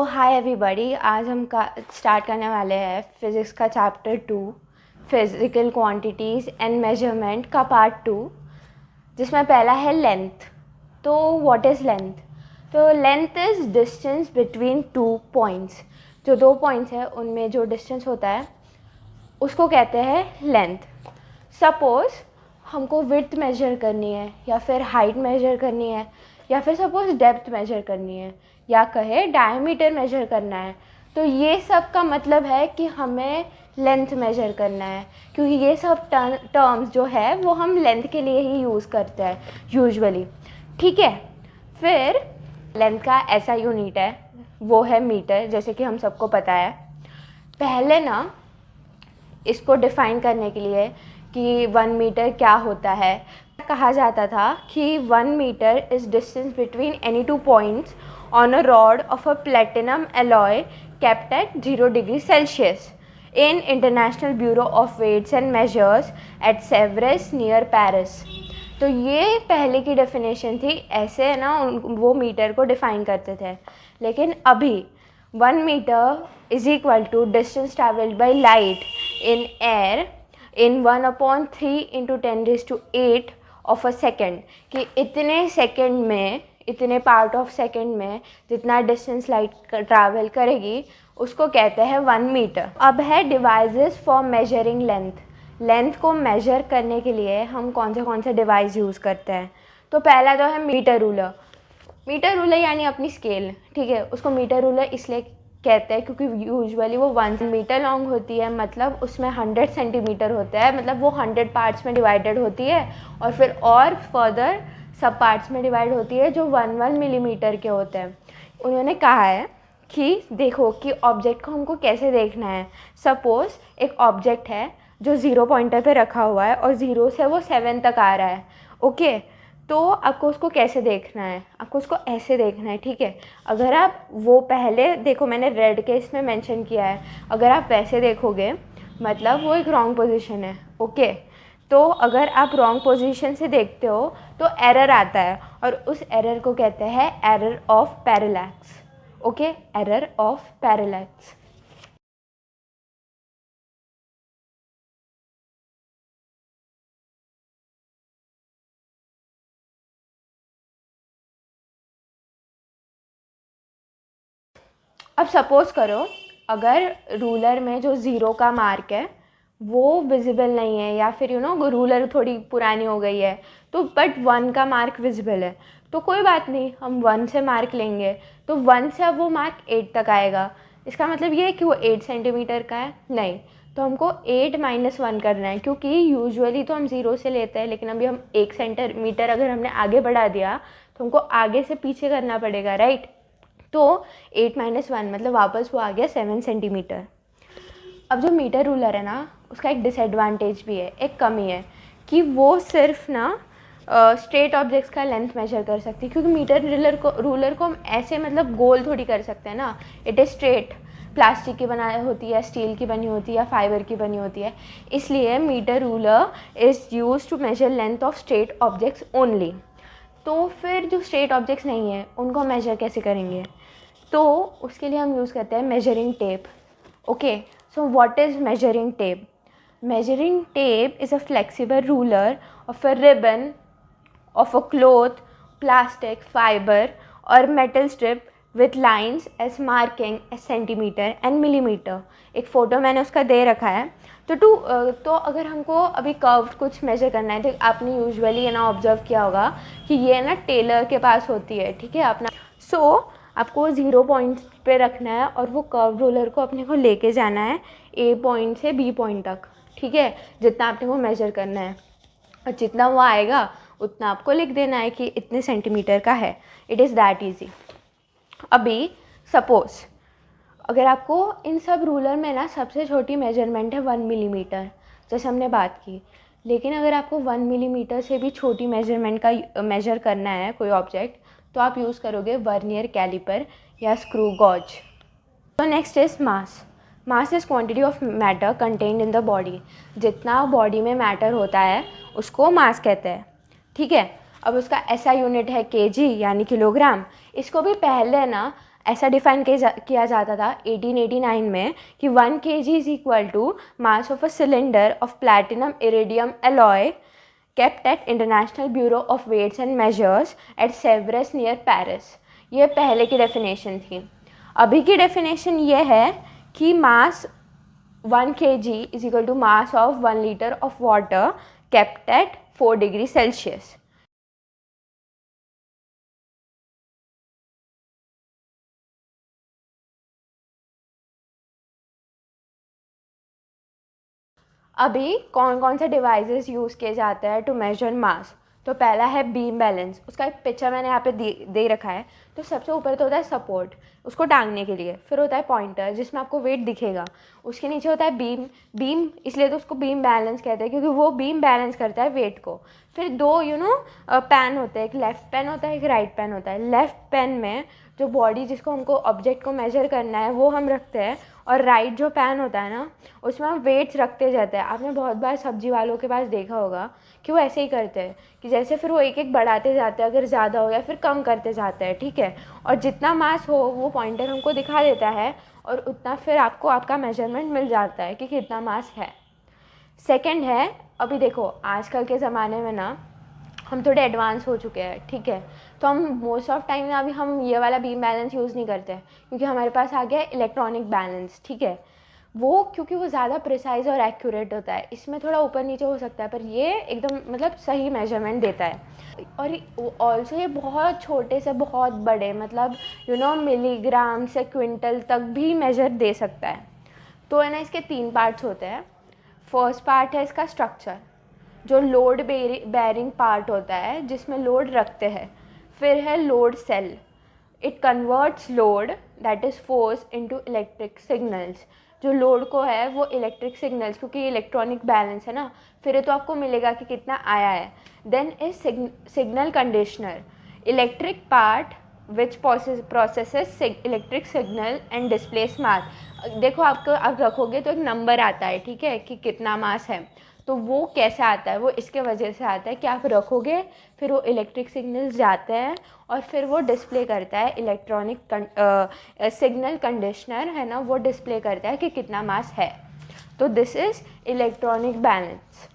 Hi everybody, आज हम start करने वाले हैं फिज़िक्स का chapter 2 physical quantities and measurement का पार्ट 2, जिसमें पहला है लेंथ। तो व्हाट इज़ लेंथ? तो length is distance between two points. जो दो पॉइंट्स हैं उनमें जो डिस्टेंस होता है उसको कहते हैं लेंथ। सपोज़ हमको विड्थ मेजर करनी है, या फिर हाइट मेजर करनी है, या फिर सपोज़ डेप्थ मेजर करनी है, या कहे डायमीटर मेजर करना है, तो ये सब का मतलब है कि हमें लेंथ मेजर करना है, क्योंकि ये सब टर्म्स जो है वो हम लेंथ के लिए ही यूज़ करते हैं यूजुअली। ठीक है, फिर लेंथ का ऐसा यूनिट है वो है मीटर, जैसे कि हम सबको पता है। पहले ना इसको डिफ़ाइन करने के लिए कि 1 मीटर क्या होता है, कहा जाता था कि 1 metre is distance between any two points on a rod of a platinum alloy kept at 0 degree Celsius in International Bureau of Weights and Measures at Sevres near Paris. तो ये पहले की डेफिनेशन थी, ऐसे ना वो मीटर को define करते थे। लेकिन अभी 1 metre is equal to distance travelled by light in air in 1/3 into 10⁸ of a second, कि इतने सेकेंड में, इतने पार्ट ऑफ सेकेंड में जितना डिस्टेंस लाइट ट्रैवल करेगी उसको कहते हैं 1 मीटर। अब है devices for measuring length. Length को मेजर करने के लिए हम कौन से डिवाइस यूज़ करते हैं? तो पहला तो है मीटर रूलर। मीटर रूलर यानी अपनी स्केल, ठीक है, उसको मीटर रूलर इसलिए कहते हैं क्योंकि यूजुअली वो 1 मीटर लॉन्ग होती है, मतलब उसमें 100 सेंटीमीटर होता है, मतलब वो 100 पार्ट्स में डिवाइडेड होती है, और फिर और फर्दर सब पार्ट्स में डिवाइड होती है जो 1 मिलीमीटर के होते हैं। उन्होंने कहा है कि देखो कि ऑब्जेक्ट को हमको कैसे देखना है। सपोज़ एक ऑब्जेक्ट है जो 0 पॉइंटर पे रखा हुआ है और 0 से वो 7 तक आ रहा है, ओके। तो आपको उसको कैसे देखना है? आपको उसको ऐसे देखना है, ठीक है। अगर आप वो पहले देखो, मैंने रेड के इसमें मेंशन किया है, अगर आप वैसे देखोगे मतलब वो एक रॉन्ग पोजीशन है, ओके। तो अगर आप रॉन्ग पोजीशन से देखते हो तो एरर आता है, और उस एरर को कहते हैं error of parallax, okay, error of parallax. अब सपोज़ करो अगर रूलर में जो 0 का मार्क है वो विजिबल नहीं है, या फिर रूलर थोड़ी पुरानी हो गई है, तो बट 1 का मार्क विजिबल है, तो कोई बात नहीं, हम 1 से मार्क लेंगे। तो 1 से अब वो मार्क 8 तक आएगा। इसका मतलब ये है कि वो 8 सेंटीमीटर का है? नहीं, तो हमको 8 - 1 करना है, क्योंकि यूजुअली तो हम 0 से लेते हैं, लेकिन अभी हम 1 सेंटीमीटर अगर हमने आगे बढ़ा दिया तो हमको आगे से पीछे करना पड़ेगा, राइट। तो 8 - 1 मतलब वापस वो आ गया 7 सेंटीमीटर। अब जो मीटर रूलर है ना, उसका एक डिसएडवांटेज भी है, एक कमी है, कि वो सिर्फ ना स्ट्रेट ऑब्जेक्ट्स का लेंथ मेजर कर सकती है, क्योंकि मीटर रूलर को हम ऐसे मतलब गोल थोड़ी कर सकते हैं ना, इट इज़ स्ट्रेट। प्लास्टिक की बनाई होती है, स्टील की बनी होती है, या फाइबर की बनी होती है, इसलिए metre ruler is use to measure length of straight objects only. तो फिर जो स्ट्रेट ऑब्जेक्ट्स नहीं है उनको मेजर कैसे करेंगे? तो उसके लिए हम यूज़ करते हैं measuring tape, okay. So what is measuring tape? Measuring tape is a flexible ruler of a ribbon of a cloth, plastic, fiber or metal strip with lines as marking as centimeter and millimeter। एक photo मैंने उसका दे रखा है। तो अगर हमको अभी curve कुछ मेजर करना है, तो आपने यूजुअली ना ऑब्जर्व किया होगा कि ये ना टेलर के पास होती है, ठीक है, अपना। आपको 0 पॉइंट पे रखना है और वो कर्व रोलर को अपने को लेके जाना है A पॉइंट से B पॉइंट तक, ठीक है, जितना आपने वो मेजर करना है, और जितना वो आएगा उतना आपको लिख देना है कि इतने सेंटीमीटर का है। It is that easy. अभी सपोज़ अगर आपको इन सब रूलर में ना सबसे छोटी मेजरमेंट है 1 मिलीमीटर, जैसे हमने बात की, लेकिन अगर आपको 1 मिलीमीटर से भी छोटी मेजरमेंट का मेजर करना है कोई ऑब्जेक्ट, तो आप यूज़ करोगे वर्नियर कैलिपर या स्क्रू गॉज। तो next is mass. Mass is quantity of matter contained in the body. जितना बॉडी में मैटर होता है उसको मास कहते हैं, ठीक है। अब उसका ऐसा यूनिट है केजी यानी किलोग्राम। इसको भी पहले ना ऐसा डिफाइन किया जाता था 1889 में कि 1 kg is equal to mass of a cylinder of platinum iridium alloy kept at International Bureau of Weights and Measures at Sevres near Paris. ये पहले की डेफिनेशन थी। अभी की डेफिनेशन ये है कि mass 1 kg is equal to mass of 1 litre of water kept at 4 degree Celsius. अभी कौन कौन से डिवाइसेस यूज़ किए जाते हैं टू मेजर मास। तो पहला है बीम बैलेंस, उसका एक पिक्चर मैंने यहाँ पे दे रखा है। तो सबसे ऊपर तो होता है सपोर्ट, उसको टांगने के लिए। फिर होता है पॉइंटर जिसमें आपको वेट दिखेगा। उसके नीचे होता है बीम। बीम इसलिए तो उसको बीम बैलेंस कहते हैं क्योंकि वो बीम बैलेंस करता है वेट को। फिर दो पैन होते हैं, एक लेफ़्ट पैन होता है, एक राइट पैन होता है। लेफ़्ट पैन में जो बॉडी जिसको हमको ऑब्जेक्ट को मेजर करना है वो हम रखते हैं, और राइट जो पैन होता है ना उसमें हम वेट्स रखते जाते हैं। आपने बहुत बार सब्जी वालों के पास देखा होगा कि वो ऐसे ही करते हैं कि जैसे फिर वो एक एक बढ़ाते जाते हैं, अगर ज़्यादा हो या फिर कम करते जाते हैं, ठीक है। और जितना मास हो वो पॉइंटर हमको दिखा देता है, और उतना फिर आपको आपका मेजरमेंट मिल जाता है कि कितना मास है। सेकंड है, अभी देखो आजकल के ज़माने में ना हम थोड़े एडवांस हो चुके हैं, ठीक है। तो हम मोस्ट ऑफ टाइम ना अभी हम ये वाला बीम बैलेंस यूज़ नहीं करते क्योंकि हमारे पास आ गया है इलेक्ट्रॉनिक बैलेंस, ठीक है। वो क्योंकि वो ज़्यादा प्रिसाइज और एक्यूरेट होता है। इसमें थोड़ा ऊपर नीचे हो सकता है पर ये एकदम मतलब सही मेजरमेंट देता है। और ऑल्सो ये बहुत छोटे से बहुत बड़े मतलब मिलीग्राम से क्विंटल तक भी मेजर दे सकता है। तो है ना, इसके 3 पार्ट्स होते हैं। फर्स्ट पार्ट है इसका स्ट्रक्चर, जो लोड बेयरिंग पार्ट होता है जिसमें लोड रखते हैं। फिर है load cell, it converts load that is force into electric signals. जो लोड को है वो इलेक्ट्रिक सिग्नल्स, क्योंकि इलेक्ट्रॉनिक बैलेंस है ना, फिर तो आपको मिलेगा कि कितना आया है। Then is signal conditioner, electric part which processes electric signal and displace mass. देखो आपको आप रखोगे तो एक नंबर आता है, ठीक है, कि कितना मास है। तो वो कैसे आता है, वो इसके वजह से आता है कि आप रखोगे फिर वो इलेक्ट्रिक सिग्नल्स जाते हैं और फिर वो डिस्प्ले करता है इलेक्ट्रॉनिक सिग्नल कंडीशनर है ना, वो डिस्प्ले करता है कि कितना मास है। तो दिस इज़ इलेक्ट्रॉनिक बैलेंस।